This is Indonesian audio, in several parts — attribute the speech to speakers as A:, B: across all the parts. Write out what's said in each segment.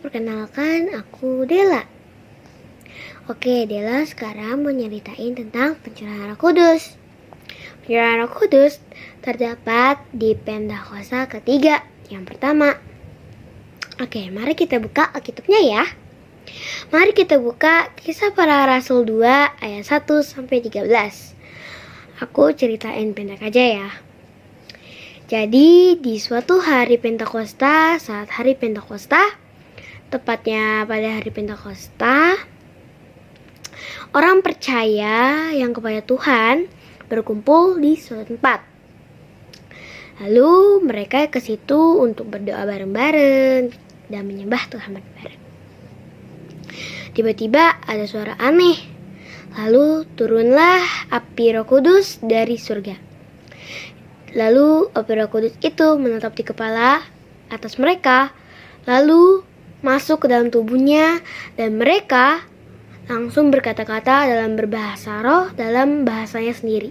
A: perkenalkan aku Dela. Oke, Dela sekarang mau nyeritain tentang pencurahan Roh Kudus. Pencurahan Roh Kudus terdapat di Pentakosta ketiga yang pertama. Oke, mari kita buka Alkitabnya ya. Mari kita buka Kisah Para Rasul 2 ayat 1-13. Aku ceritain pendek aja ya. Jadi di suatu hari Pentakosta, saat hari Pentakosta, tepatnya pada hari Pentakosta, orang percaya yang kepada Tuhan berkumpul di suatu tempat. Lalu mereka ke situ untuk berdoa bareng-bareng dan menyembah Tuhan bareng-bareng. Tiba-tiba ada suara aneh. Lalu turunlah api Roh Kudus dari surga. Lalu api Roh Kudus itu menetap di kepala atas mereka, lalu masuk ke dalam tubuhnya, dan mereka langsung berkata-kata dalam berbahasa roh dalam bahasanya sendiri.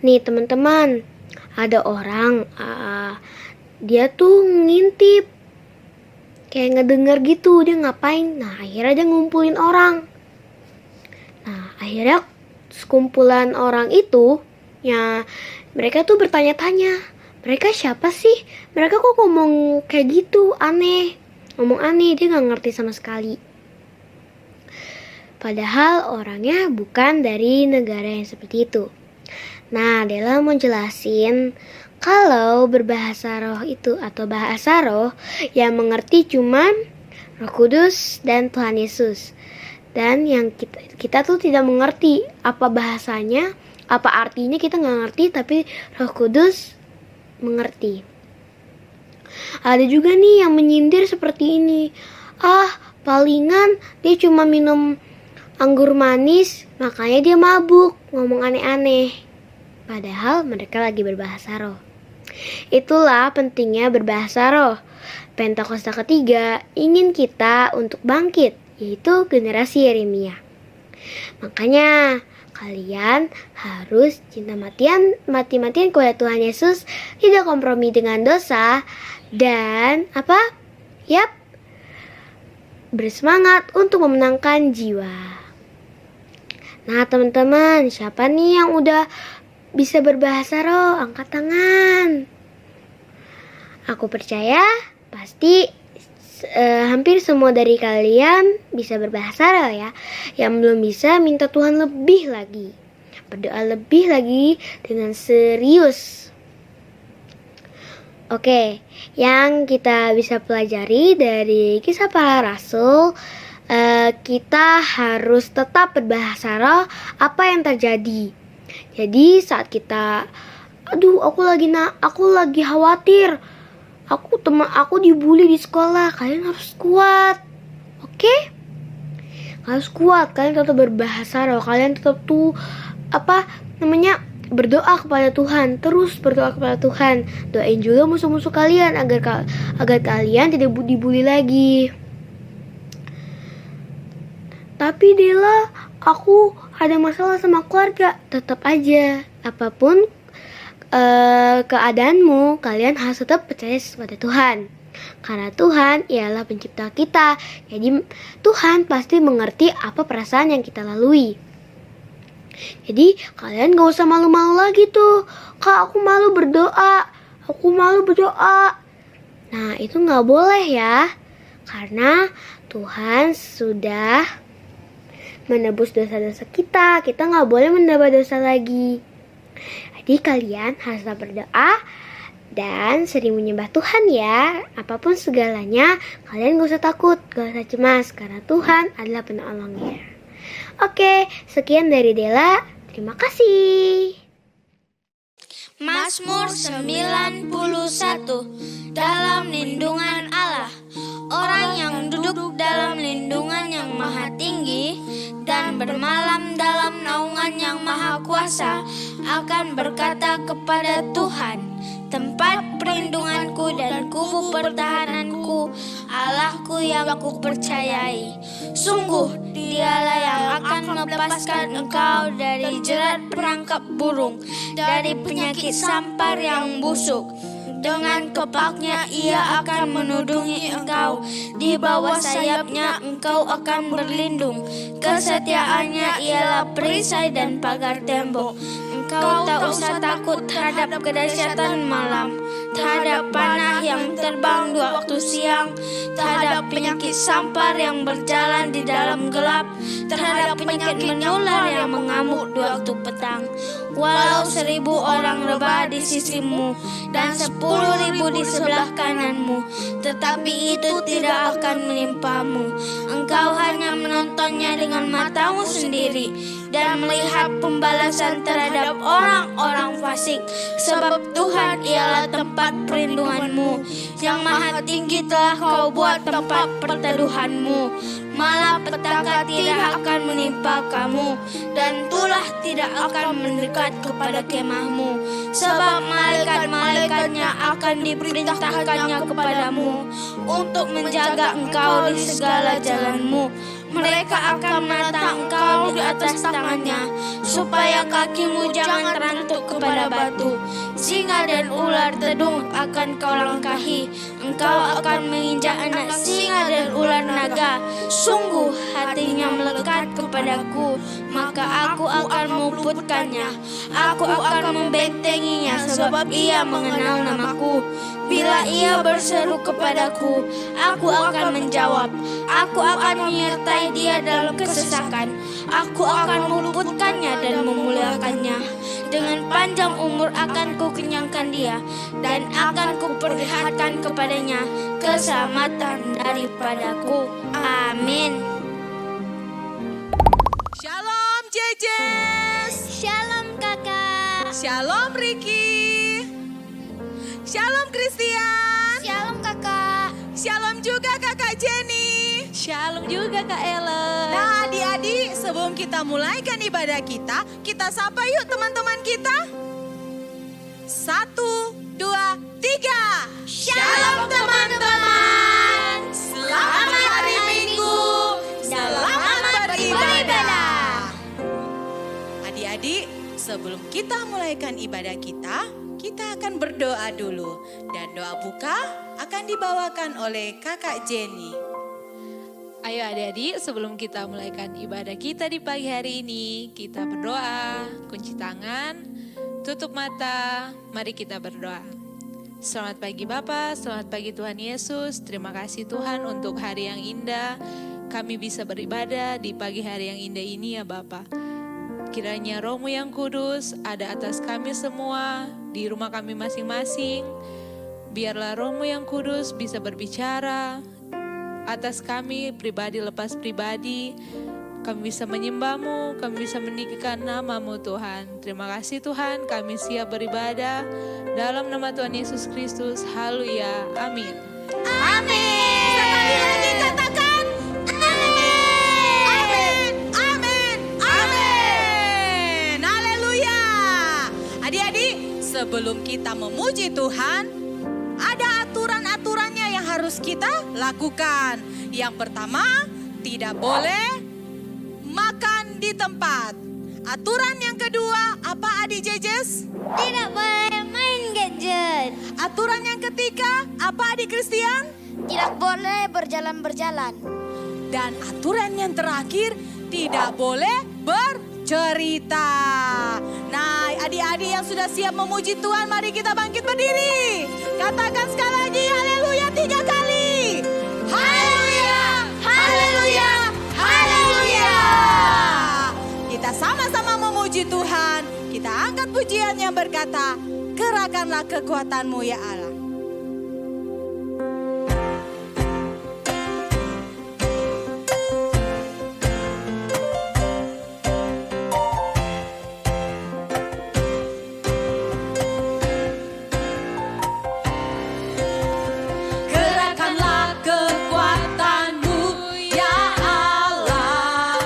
A: Nih teman-teman, ada orang dia tuh ngintip, kayak ngedenger gitu, dia ngapain. Nah akhirnya dia ngumpulin orang. Nah akhirnya sekumpulan orang itu ya, mereka tuh bertanya-tanya, mereka siapa sih? Mereka kok ngomong kayak gitu, aneh. Ngomong aneh, dia gak ngerti sama sekali. Padahal orangnya bukan dari negara yang seperti itu. Nah, Dela mau jelasin kalau berbahasa roh itu atau bahasa roh yang mengerti cuman Roh Kudus dan Tuhan Yesus. Dan yang kita tuh tidak mengerti apa bahasanya, apa artinya kita gak ngerti, tapi Roh Kudus mengerti. Ada juga nih yang menyindir seperti ini. Palingan dia cuma minum anggur manis, makanya dia mabuk, ngomong aneh-aneh. Padahal mereka lagi berbahasa roh. Itulah pentingnya berbahasa roh. Pentakosta ketiga ingin kita untuk bangkit, yaitu generasi Yeremia. Makanya kalian harus cinta mati-matian kepada Tuhan Yesus, tidak kompromi dengan dosa, dan bersemangat untuk memenangkan jiwa. Nah teman-teman, siapa nih yang udah bisa berbahasa roh? Angkat tangan. Aku percaya pasti hampir semua dari kalian bisa berbahasa roh ya. Yang belum bisa, minta Tuhan lebih lagi, berdoa lebih lagi dengan serius. Oke, yang kita bisa pelajari dari Kisah Para Rasul, kita harus tetap berbahasa roh apa yang terjadi. Jadi saat kita, aku lagi khawatir, aku dibully di sekolah, kalian harus kuat. Oke? Harus kuat, kalian tetap berbahasa roh, kalian tetap berdoa kepada Tuhan, terus berdoa kepada Tuhan. Doain juga musuh-musuh kalian agar kalian tidak dibully lagi. Tapi Dela, aku ada masalah sama keluarga. Tetap aja, apapun keadaanmu, kalian harus tetap percaya kepada Tuhan. Karena Tuhan ialah pencipta kita. Jadi Tuhan pasti mengerti apa perasaan yang kita lalui. Jadi kalian gak usah malu-malu lagi tuh. Kak, aku malu berdoa. Nah itu gak boleh ya. Karena Tuhan sudah menebus dosa-dosa kita. Kita gak boleh menambah dosa lagi. Jadi kalian harus berdoa dan sering menyembah Tuhan ya. Apapun segalanya, kalian gak usah takut, gak usah cemas, karena Tuhan adalah penolongnya. Oke, sekian dari Dela. Terima kasih.
B: Mazmur 91. Dalam lindungan Allah. Orang yang duduk dalam lindungan yang maha tinggi dan bermalam dalam naungan yang maha kuasa akan berkata kepada Tuhan, tempat perlindunganku dan kubu pertahananku, Allahku yang aku percayai. Sungguh Dialah yang akan melepaskan engkau dari jerat perangkap burung, dari penyakit sampar yang busuk. Dengan kepaknya ia akan menudungi engkau. Di bawah sayapnya engkau akan berlindung. Kesetiaannya ialah perisai dan pagar tembok. Engkau tak usah takut terhadap kedahsyatan malam, terhadap panah yang terbang di waktu siang, terhadap penyakit sampar yang berjalan di dalam gelap, terhadap penyakit menular yang mengamuk di waktu petang. Walau 1.000 orang rebah di sisimu dan 10.000 di sebelah kananmu, tetapi itu tidak akan menimpamu. Engkau hanya menontonnya dengan matamu sendiri dan melihat pembalasan terhadap orang-orang fasik. Sebab Tuhan ialah tempat perlindunganmu, yang maha tinggi telah kau buat tempat perteduhanmu. Malah petaka tidak akan menimpa kamu, dan tulah tidak akan mendekat kepada kemahmu. Sebab malaikat-malaikatnya akan diperintahkannya kepadamu untuk menjaga engkau di segala jalanmu. Mereka akan menatang engkau di atas tangannya, supaya kakimu jangan terantuk kepada batu. Singa dan ular tedung akan kau langkahi. Engkau akan menginjak anak singa dan ular naga. Sungguh hatinya melekat kepadaku, maka aku akan meluputkannya. Aku akan membentenginya, sebab ia mengenal namaku. Bila ia berseru kepadaku, aku akan menjawab. Aku akan menyertai dia dalam kesesakan. Aku akan meluputkannya dan memuliakannya. Dengan panjang umur akan kukenyangkan dia, dan akan kuperlihatkan kepadanya keselamatan daripadaku. Amin.
C: Shalom Jejes.
B: Shalom kakak.
C: Shalom Ricky. Shalom Christian.
B: Shalom kakak.
C: Shalom juga kakak Jenny.
D: Shalom juga Kak Ellen.
C: Nah adik-adik, sebelum kita mulaikan ibadah kita sapa yuk teman-teman kita. 1, 2, 3. Shalom teman-teman. Selamat hari Minggu. Selamat beribadah. Adik-adik, sebelum kita mulaikan ibadah kita akan berdoa dulu. Dan doa buka akan dibawakan oleh kakak Jenny.
D: Ayo adik-adik, sebelum kita mulaikan ibadah kita di pagi hari ini, kita berdoa, kunci tangan, tutup mata, mari kita berdoa. Selamat pagi Bapa, selamat pagi Tuhan Yesus. Terima kasih Tuhan untuk hari yang indah. Kami bisa beribadah di pagi hari yang indah ini ya Bapa. Kiranya Roh-Mu yang kudus ada atas kami semua, di rumah kami masing-masing. Biarlah Roh-Mu yang kudus bisa berbicara atas kami pribadi lepas pribadi. Kami bisa menyembah-Mu, kami bisa meninggikan nama-Mu Tuhan. Terima kasih Tuhan, kami siap beribadah dalam nama Tuhan Yesus Kristus. Haleluya, amin.
C: Amin. Sekali lagi katakan amin. Amin. Amin. Amin. Haleluya. Adik-adik, sebelum kita memuji Tuhan, ada aturan-aturannya yang harus kita lakukan. Yang pertama, tidak boleh makan di tempat. Aturan yang kedua, apa adik Jejes?
B: Tidak boleh main gadget.
C: Aturan yang ketiga, apa adik Christian?
B: Tidak boleh berjalan-berjalan.
C: Dan aturan yang terakhir, tidak boleh bercerita. Nah, adik-adik yang sudah siap memuji Tuhan, mari kita bangkit berdiri. Katakan sekali lagi, haleluya 3 kali. Haleluya, haleluya, haleluya. Kita sama-sama memuji Tuhan. Kita angkat pujian yang berkata, kerahkanlah kekuatan-Mu ya Allah. Kerahkanlah kekuatan-Mu ya Allah.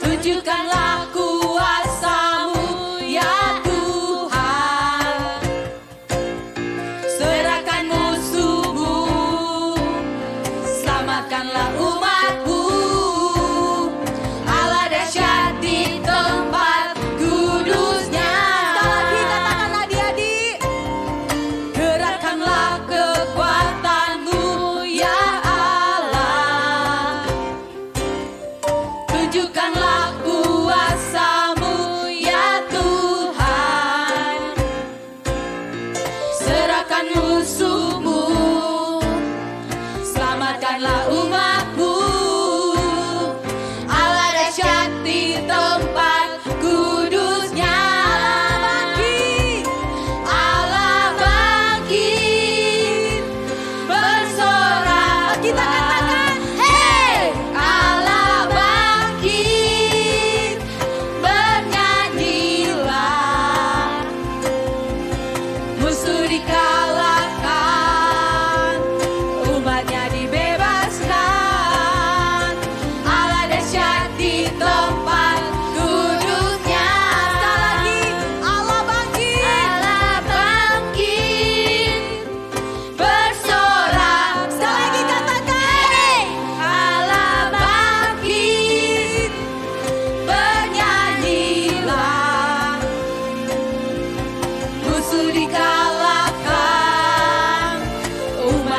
C: Tunjukkanlah kuasa-Mu ya Tuhan.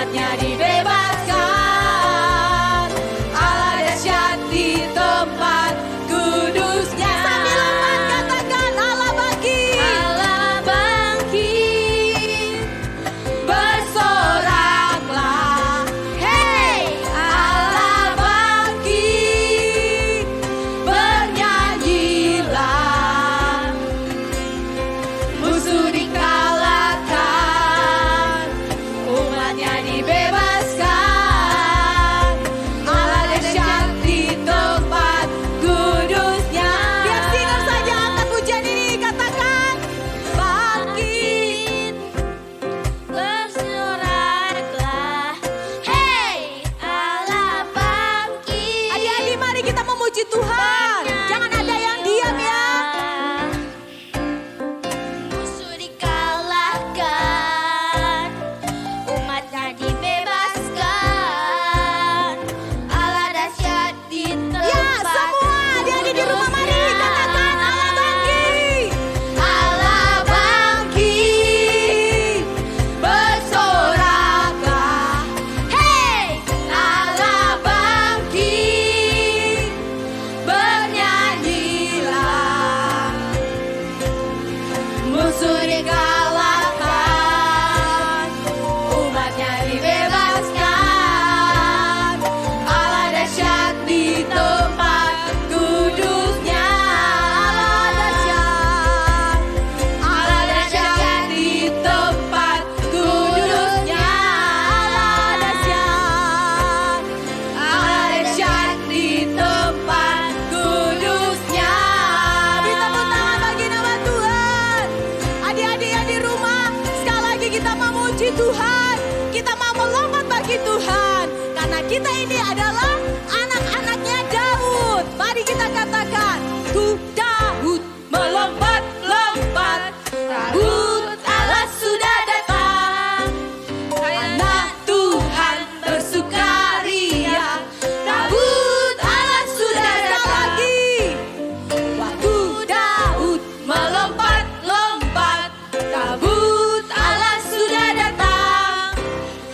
C: umatnya dibebaskan. Allah dahsyat di tempat kudusnya. Sambil lompat katakan Allah bangkit.
B: Allah bangkit.
C: Bersoraklah, hei Allah bangkit. Bernyanyilah, musuh dikalahkan, umatnya dibebaskan. Allah dahsyat di tempat kudusnya. Biar sinar saja angkat pujian ini, katakan bangkit.
B: Bersoraklah, hei Allah bangkit.
C: Adik-adik mari kita memuji Tuhan. Jangan ada yang diam ya.
B: Musuh dikalahkan, umatnya dibebaskan. Allah dahsyat di tempat
C: Ya semua adik-adik di rumah mari katakan Allah bangkit.
B: Allah bangkit.
C: Bersoraklah,
B: Hei
C: Allah bangkit. Bernyanyilah, musuh dikalahkan, umatnya dibebaskan. Allah dahsyat di tempat kudusnya. Allah dahsyat, Allah dahsyat di tempat kudusnya. Allah dahsyat, Allah dahsyat di tempat kudusnya. Beri tepuk tangan bagi nama Tuhan. Adik-adik yang di rumah, sekali lagi kita memuji Tuhan. Kita mau melompat bagi Tuhan. Karena kita ini adalah anak-anaknya Daud. Mari kita katakan, ku Daud melompat-lompat. Tabut Allah sudah datang. Anak Tuhan bersukaria. Tabut Allah sudah datang. Waktu Daud melompat-lompat, tabut Allah sudah datang.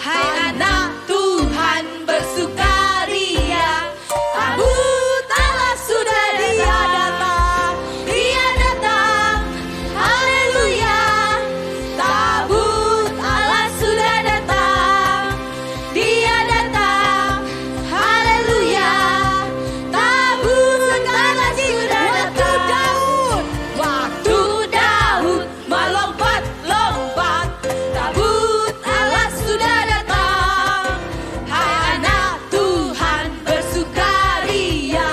C: Hai anak Tuhan bersukaria, tabut Allah sudah dia datang. Dia datang, haleluya. Tabut Allah sudah datang. Dia datang, haleluya. Tabut Allah sudah datang. Waktu Daud melompat-lompat, tabut Allah sudah datang. Hai anak Tuhan bersukaria,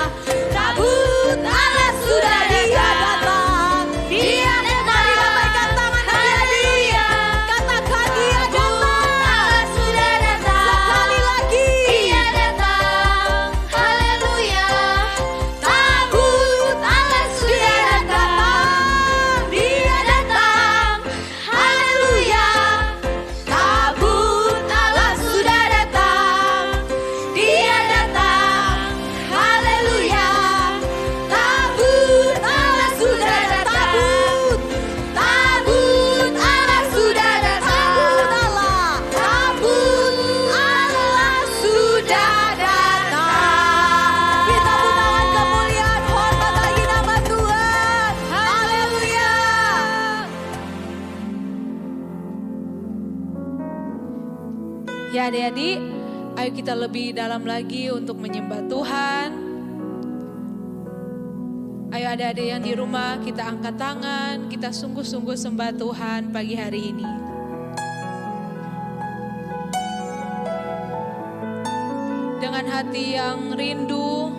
C: tabut Allah sudah dia datang. Dia datang. Mari lambaikan tangan haleluya. Katakan dia datang.
B: Allah sudah datang.
C: Sekali lagi.
B: Dia datang, haleluya. Tabut Allah sudah datang. Dia datang, haleluya.
C: Tabut Allah sudah datang. Dia datang. Haleluya. Tabut Allah sudah datang. Tabut Allah sudah datang. Tabut Allah sudah datang. Kita tepuk tangan kemuliaan hormat bagi nama Tuhan. Haleluya.
D: Ya adik-adik, ayo kita lebih dalam lagi untuk menyembah Tuhan. Ayo adik-adik yang di rumah, kita angkat tangan, kita sungguh-sungguh sembah Tuhan pagi hari ini. Dengan hati yang rindu,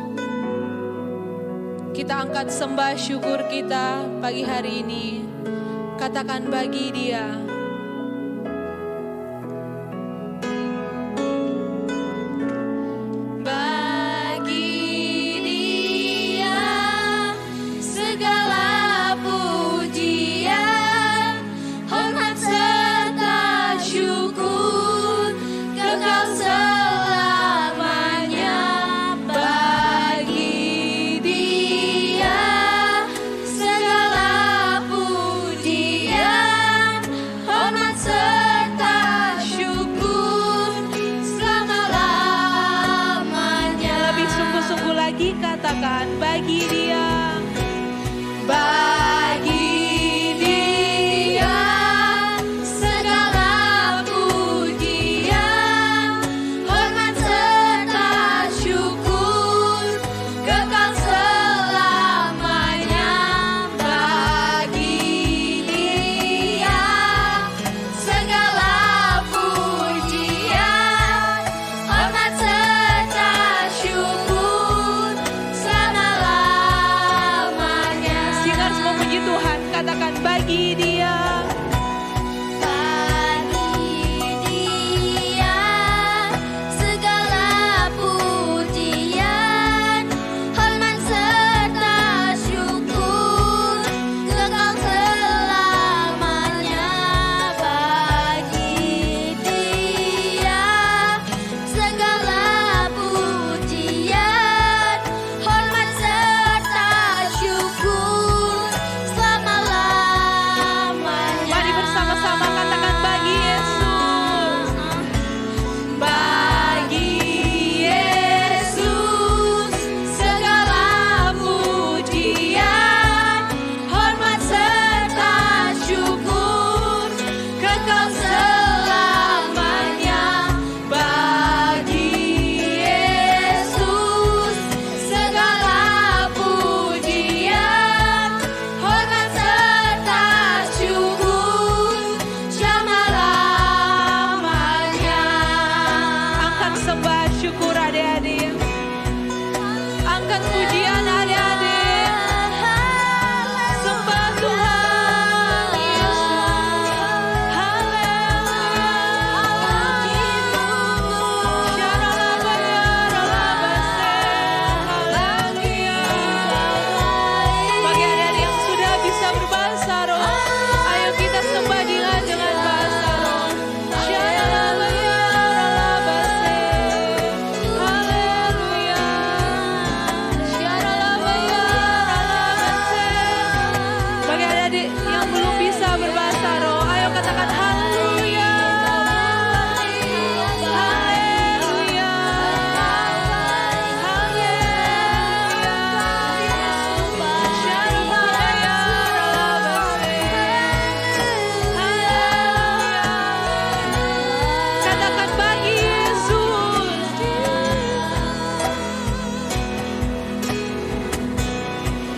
D: kita angkat sembah syukur kita pagi hari ini. Katakan bagi Dia.
B: Bagi Dia segala pujian, hormat serta syukur kekal selamanya. Bagi Dia segala pujian,
D: katakan bagi Dia.
B: Bagi Dia segala pujian, hormat serta syukur, kekal selamanya. Bagi Dia segala pujian, hormat serta syukur selama-lamanya.
D: Sinar semua puji Tuhan, katakan bagi Dia.
B: Bagi Dia segala pujian, hormat serta syukur, kekal selamanya. Bagi Dia segala pujian, hormat serta syukur selama-lamanya.
D: Mari bersama-sama katakan bagi Yesus.
B: Bagi Yesus segala pujian, hormat serta syukur, kekal selamanya. Bagi Yesus segala pujian, hormat serta syukur selama-lamanya.
D: Angkat sembah syukur adik-adik. Angkat pujian adik-adik. Sembah Tuhan Yesus. Bagi adik-adik yang sudah bisa berbahasa roh, ayo kita sembah dengan bahasa roh. Bagi adik-adik yang belum bisa berbahasa roh, ayo katakan haleluya. Haleluya. Katakan bagi Yesus.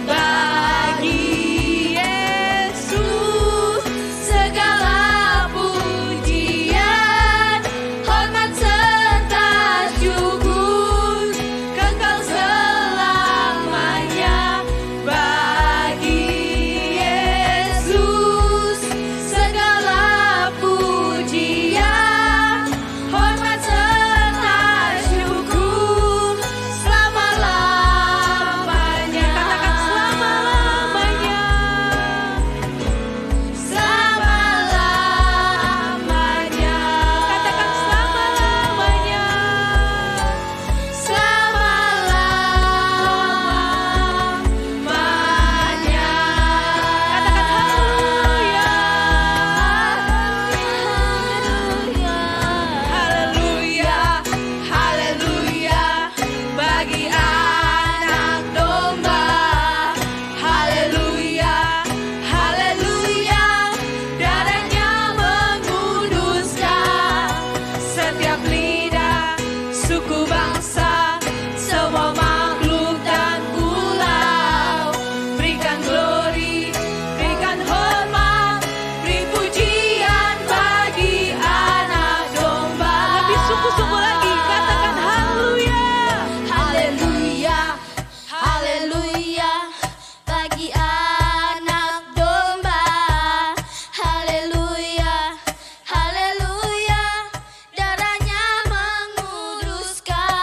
B: Bagi Yesus segala pujian, hormat serta syukur, kekal selamanya. Bagi Yesus segala pujian, hormat serta syukur selama-lamanya.
D: Katakan selama-lamanya.
B: Selama-lamanya.
D: Katakan selama-lamanya.
B: Selama-lamanya.
D: Katakan haleluya.
B: Haleluya, haleluya, bagi anak domba. Haleluya, haleluya, darahnya menguduskan setiap lidah, suku bangsa, semua makhluk dan pulau. Berikan glory, berikan hormat, beri pujian bagi anak domba.
D: Lebih sungguh-sungguh lagi, katakan haleluya.
B: Haleluya, haleluya, bagi anak domba. Haleluya, haleluya, darahnya menguduskan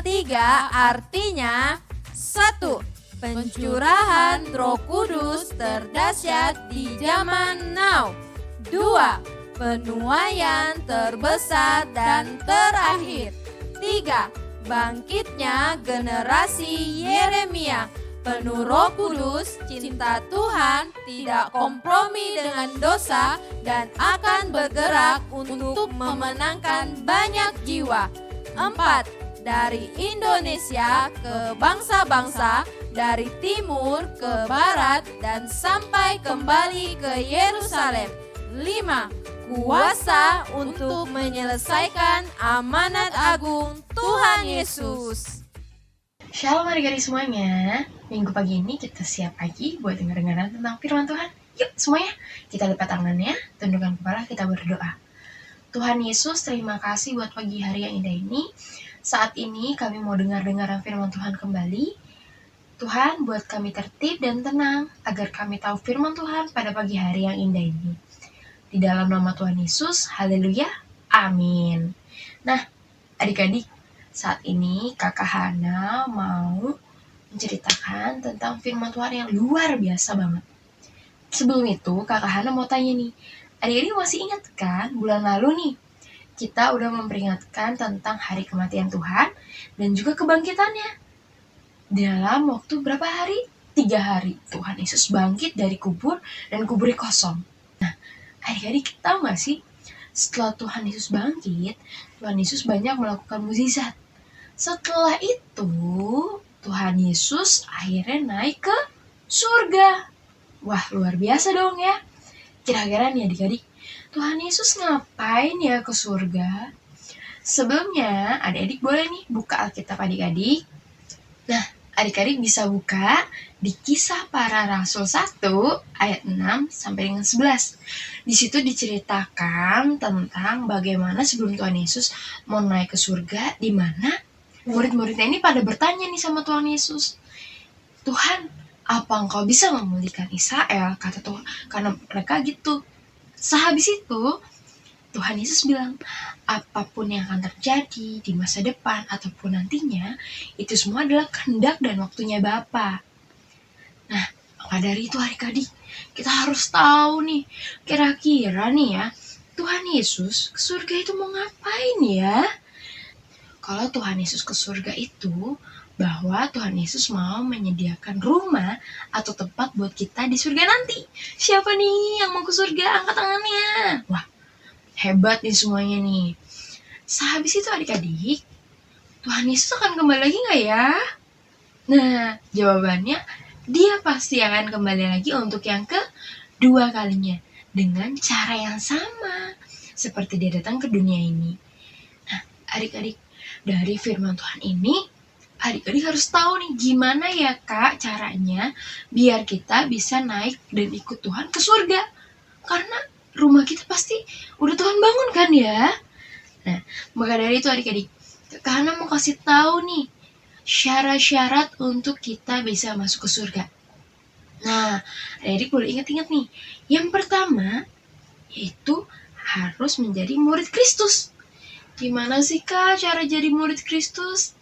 C: ketiga artinya 1. Pencurahan Roh Kudus terdahsyat di zaman now. 2. Penuaian terbesar dan terakhir. 3. Bangkitnya generasi Yeremia, penuh Roh Kudus, cinta Tuhan, tidak kompromi dengan dosa, dan akan bergerak untuk memenangkan banyak jiwa. 4. Dari Indonesia ke bangsa-bangsa, dari timur ke barat, dan sampai kembali ke Yerusalem. 5. Kuasa untuk menyelesaikan amanat agung Tuhan Yesus.
E: Shalom adik-adik semuanya. Minggu pagi ini kita siap lagi buat dengar-dengaran tentang firman Tuhan. Yuk semuanya, kita lipat tangannya, tundukkan kepala, kita berdoa. Tuhan Yesus, terima kasih buat pagi hari yang indah ini. Saat ini kami mau dengar-dengaran firman Tuhan kembali. Tuhan, buat kami tertib dan tenang agar kami tahu firman Tuhan pada pagi hari yang indah ini. Di dalam nama Tuhan Yesus, haleluya, amin. Nah, adik-adik, saat ini Kakak Hana mau menceritakan tentang firman Tuhan yang luar biasa banget. Sebelum itu, Kakak Hana mau tanya nih, adik-adik masih ingat kan bulan lalu nih, kita udah memperingatkan tentang hari kematian Tuhan dan juga kebangkitannya. Dalam waktu berapa hari? 3 hari, Tuhan Yesus bangkit dari kubur dan kuburnya kosong. Nah, adik-adik tahu gak sih, setelah Tuhan Yesus bangkit, Tuhan Yesus banyak melakukan mukjizat. Setelah itu, Tuhan Yesus akhirnya naik ke surga. Wah, luar biasa dong ya. Kira-kira nih adik-adik, Tuhan Yesus ngapain ya ke surga? Sebelumnya, adik-adik boleh nih buka Alkitab adik-adik. Nah, adik-adik bisa buka di Kisah Para Rasul 1 ayat 6 sampai dengan 11. Di situ diceritakan tentang bagaimana sebelum Tuhan Yesus mau naik ke surga, di mana murid-muridnya ini pada bertanya nih sama Tuhan Yesus, Tuhan, apa engkau bisa memulihkan Israel? Kata Tuhan, karena mereka gitu. Sehabis itu, Tuhan Yesus bilang, apapun yang akan terjadi di masa depan ataupun nantinya, itu semua adalah kehendak dan waktunya Bapa. Nah, maka dari itu adik-adik, kita harus tahu nih, kira-kira nih ya, Tuhan Yesus ke surga itu mau ngapain ya? Kalau Tuhan Yesus ke surga itu, bahwa Tuhan Yesus mau menyediakan rumah atau tempat buat kita di surga nanti. Siapa nih yang mau ke surga? Angkat tangannya. Wah, hebat nih semuanya nih. Sehabis itu adik-adik, Tuhan Yesus akan kembali lagi gak ya? Nah, jawabannya, dia pasti akan kembali lagi untuk yang kedua kalinya. Dengan cara yang sama, seperti dia datang ke dunia ini. Nah, adik-adik, dari firman Tuhan ini, adik-adik harus tahu nih gimana ya Kak caranya biar kita bisa naik dan ikut Tuhan ke surga. Karena rumah kita pasti udah Tuhan bangun kan ya. Nah, maka dari itu adik-adik, karena mau kasih tahu nih syarat-syarat untuk kita bisa masuk ke surga. Nah, adik-adik boleh ingat-ingat nih. Yang pertama, yaitu harus menjadi murid Kristus. Gimana sih Kak cara jadi murid Kristus?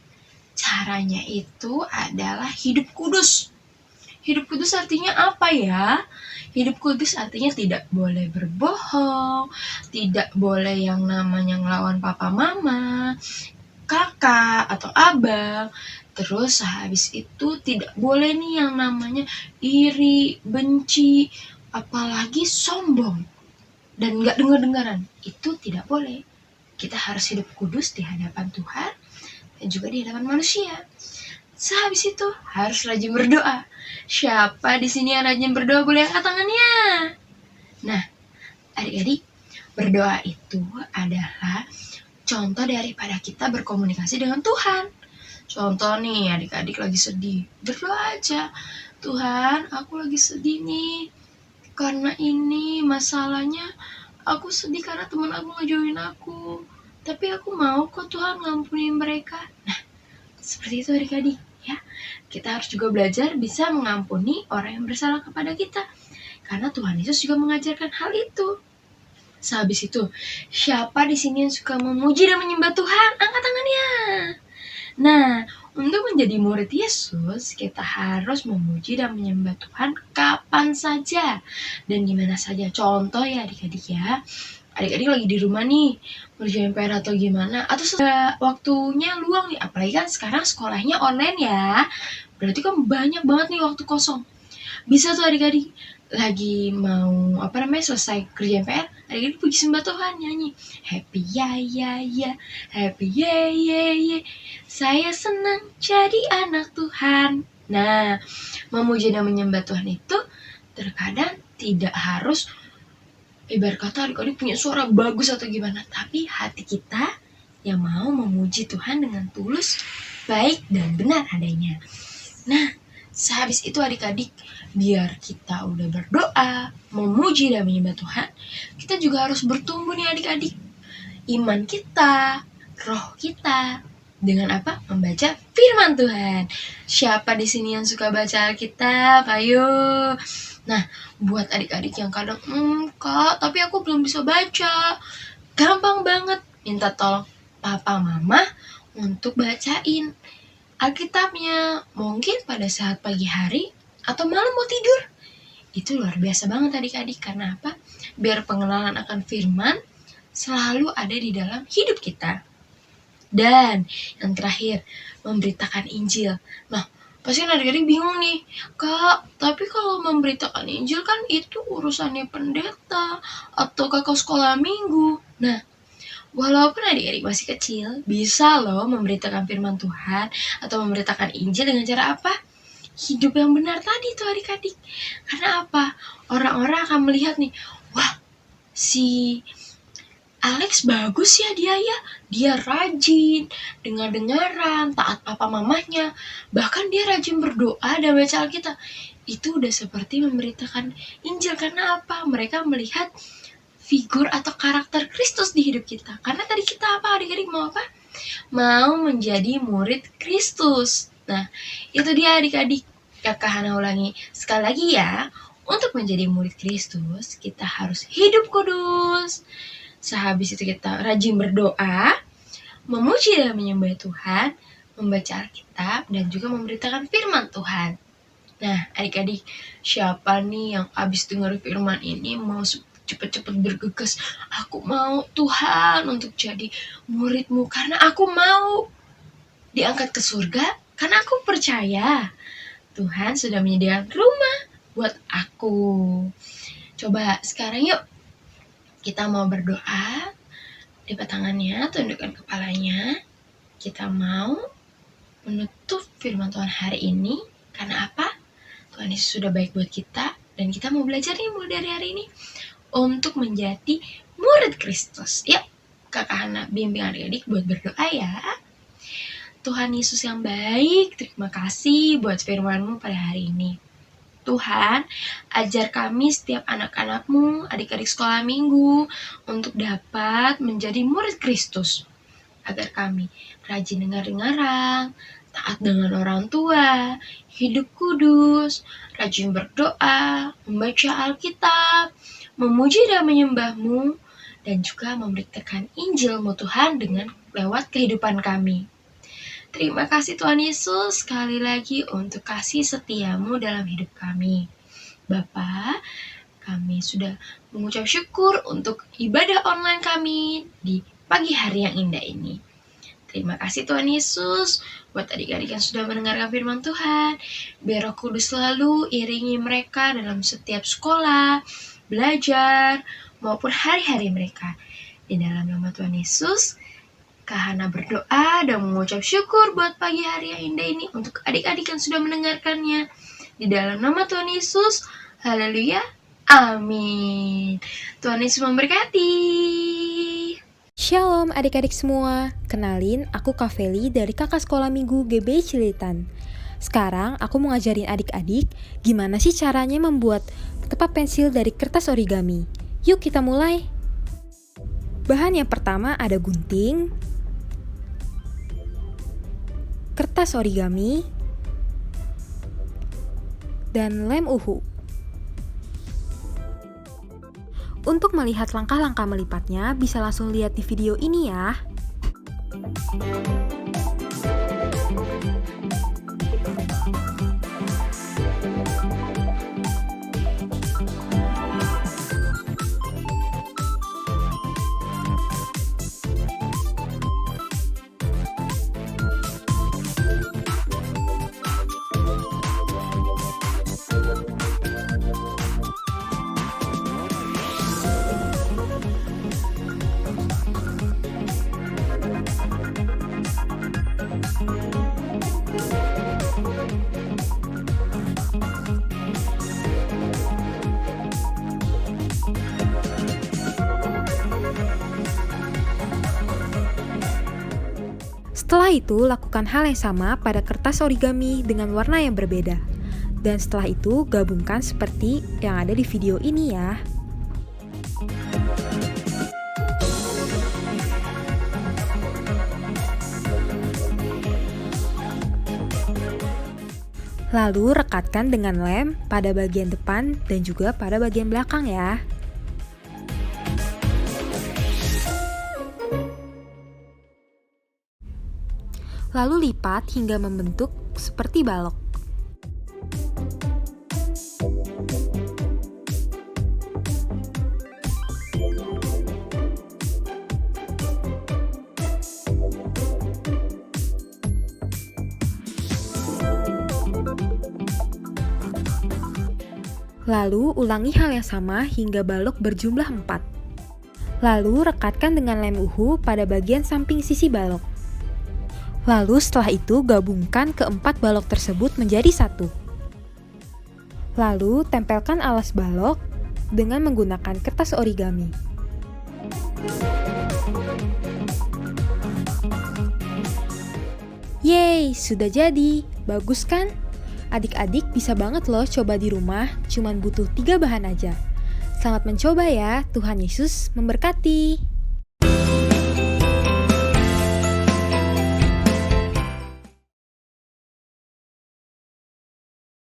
E: Caranya itu adalah hidup kudus. Hidup kudus artinya apa ya? Hidup kudus artinya tidak boleh berbohong, tidak boleh yang namanya ngelawan papa mama, kakak atau abang. Terus habis itu tidak boleh nih yang namanya iri, benci, apalagi sombong. Dan gak dengar-dengaran, itu tidak boleh. Kita harus hidup kudus di hadapan Tuhan dan juga di hadapan manusia. Sehabis itu harus rajin berdoa. Siapa di sini yang rajin berdoa boleh angkat tangannya? Nah, adik-adik, berdoa itu adalah contoh daripada kita berkomunikasi dengan Tuhan. Contoh nih, adik-adik lagi sedih, berdoa aja. Tuhan, aku lagi sedih nih. Karena ini masalahnya, aku sedih karena teman aku ngejauhin aku. Tapi aku mau kok Tuhan ngampunin mereka. Nah, seperti itu adik-adik ya. Kita harus juga belajar bisa mengampuni orang yang bersalah kepada kita. Karena Tuhan Yesus juga mengajarkan hal itu. Sehabis itu, siapa di sini yang suka memuji dan menyembah Tuhan? Angkat tangannya. Nah, untuk menjadi murid Yesus, kita harus memuji dan menyembah Tuhan kapan saja dan di mana saja. Contoh ya adik-adik ya, adik-adik lagi di rumah nih, ngerjain PR atau gimana, atau sudah waktunya luang nih, apalagi kan sekarang sekolahnya online ya, berarti kan banyak banget nih waktu kosong. Bisa tuh adik-adik lagi mau selesai kerjaan PR, adik-adik puji sembah Tuhan, nyanyi happy ya ya ya, happy ye ye ye, saya senang jadi anak Tuhan. Nah, memuji dan menyembah Tuhan itu terkadang tidak harus ibarat kata adik-adik punya suara bagus atau gimana, tapi hati kita yang mau memuji Tuhan dengan tulus, baik dan benar adanya. Nah, sehabis itu adik-adik, biar kita udah berdoa, memuji dan menyembah Tuhan, kita juga harus bertumbuh nih adik-adik. Iman kita, roh kita, dengan apa? Membaca firman Tuhan. Siapa di sini yang suka baca Alkitab? Ayo. Nah, buat adik-adik yang kadang, Kak, tapi aku belum bisa baca. Gampang banget, minta tolong papa mama untuk bacain Alkitabnya, mungkin pada saat pagi hari atau malam mau tidur. Itu luar biasa banget adik-adik, karena apa? Biar pengenalan akan firman selalu ada di dalam hidup kita. Dan yang terakhir, memberitakan Injil. Nah, pasti adik-adik bingung nih, Kak, tapi kalau memberitakan Injil kan itu urusannya pendeta atau kakak sekolah minggu. Nah, walaupun adik-adik masih kecil, bisa loh memberitakan firman Tuhan atau memberitakan Injil dengan cara apa? Hidup yang benar tadi tuh adik-adik. Karena apa? Orang-orang akan melihat nih, wah, si Alex bagus ya dia rajin, dengar-dengaran, taat papa mamanya, bahkan dia rajin berdoa dan baca Alkitab. Itu udah seperti memberitakan Injil. Karena apa? Mereka melihat figur atau karakter Kristus di hidup kita. Karena tadi kita apa adik-adik mau apa? Mau menjadi murid Kristus. Nah, itu dia adik-adik. Kakak Hana ulangi sekali lagi ya. Untuk menjadi murid Kristus, kita harus hidup kudus. Sehabis itu kita rajin berdoa, memuji dan menyembah Tuhan, membaca Alkitab, dan juga memberitakan firman Tuhan. Nah, adik-adik, siapa nih yang abis dengar firman ini mau cepet-cepet bergegas, aku mau Tuhan untuk jadi muridmu, karena aku mau diangkat ke surga, karena aku percaya Tuhan sudah menyediakan rumah buat aku. Coba sekarang yuk kita mau berdoa, lipat tangannya, tundukkan kepalanya, kita mau menutup firman Tuhan hari ini. Karena apa? Tuhan Yesus sudah baik buat kita, dan kita mau belajar nih mulai dari hari ini untuk menjadi murid Kristus. Yuk, Kakak Hana bimbing adik-adik buat berdoa ya. Tuhan Yesus yang baik, terima kasih buat firman-Mu pada hari ini. Tuhan, ajar kami setiap anak-anak-Mu, adik-adik sekolah minggu, untuk dapat menjadi murid Kristus. Agar kami rajin dengar-dengaran, taat dengan orang tua, hidup kudus, rajin berdoa, membaca Alkitab, memuji dan menyembah-Mu, dan juga memberitakan Injil-Mu Tuhan dengan lewat kehidupan kami. Terima kasih Tuhan Yesus sekali lagi untuk kasih setia-Mu dalam hidup kami. Bapa, kami sudah mengucap syukur untuk ibadah online kami di pagi hari yang indah ini. Terima kasih Tuhan Yesus buat adik-adik yang sudah mendengarkan firman Tuhan. Biar Roh Kudus selalu iringi mereka dalam setiap sekolah, belajar, maupun hari-hari mereka. Di dalam nama Tuhan Yesus, Kak Hana berdoa dan mengucap syukur buat pagi hari yang indah ini untuk adik-adik yang sudah mendengarkannya. Di dalam nama Tuhan Yesus, haleluya, amin. Tuhan Yesus memberkati.
F: Shalom adik-adik semua, kenalin aku Kak Feli dari kakak sekolah minggu GB Cilitan. Sekarang aku mau ngajarin adik-adik gimana sih caranya membuat tepat pensil dari kertas origami. Yuk kita mulai. Bahan yang pertama ada gunting, kertas origami, dan lem uhu. Untuk melihat langkah-langkah melipatnya, bisa langsung lihat di video ini ya. Setelah itu, lakukan hal yang sama pada kertas origami dengan warna yang berbeda. Dan setelah itu, gabungkan seperti yang ada di video ini ya. Lalu rekatkan dengan lem pada bagian depan dan juga pada bagian belakang ya. Lalu lipat hingga membentuk seperti balok. Lalu ulangi hal yang sama hingga balok berjumlah 4. Lalu rekatkan dengan lem uhu pada bagian samping sisi balok. Lalu setelah itu gabungkan keempat balok tersebut menjadi satu. Lalu tempelkan alas balok dengan menggunakan kertas origami. Yeay, sudah jadi. Bagus kan? Adik-adik bisa banget loh coba di rumah, cuman butuh 3 bahan aja. Selamat mencoba ya, Tuhan Yesus memberkati.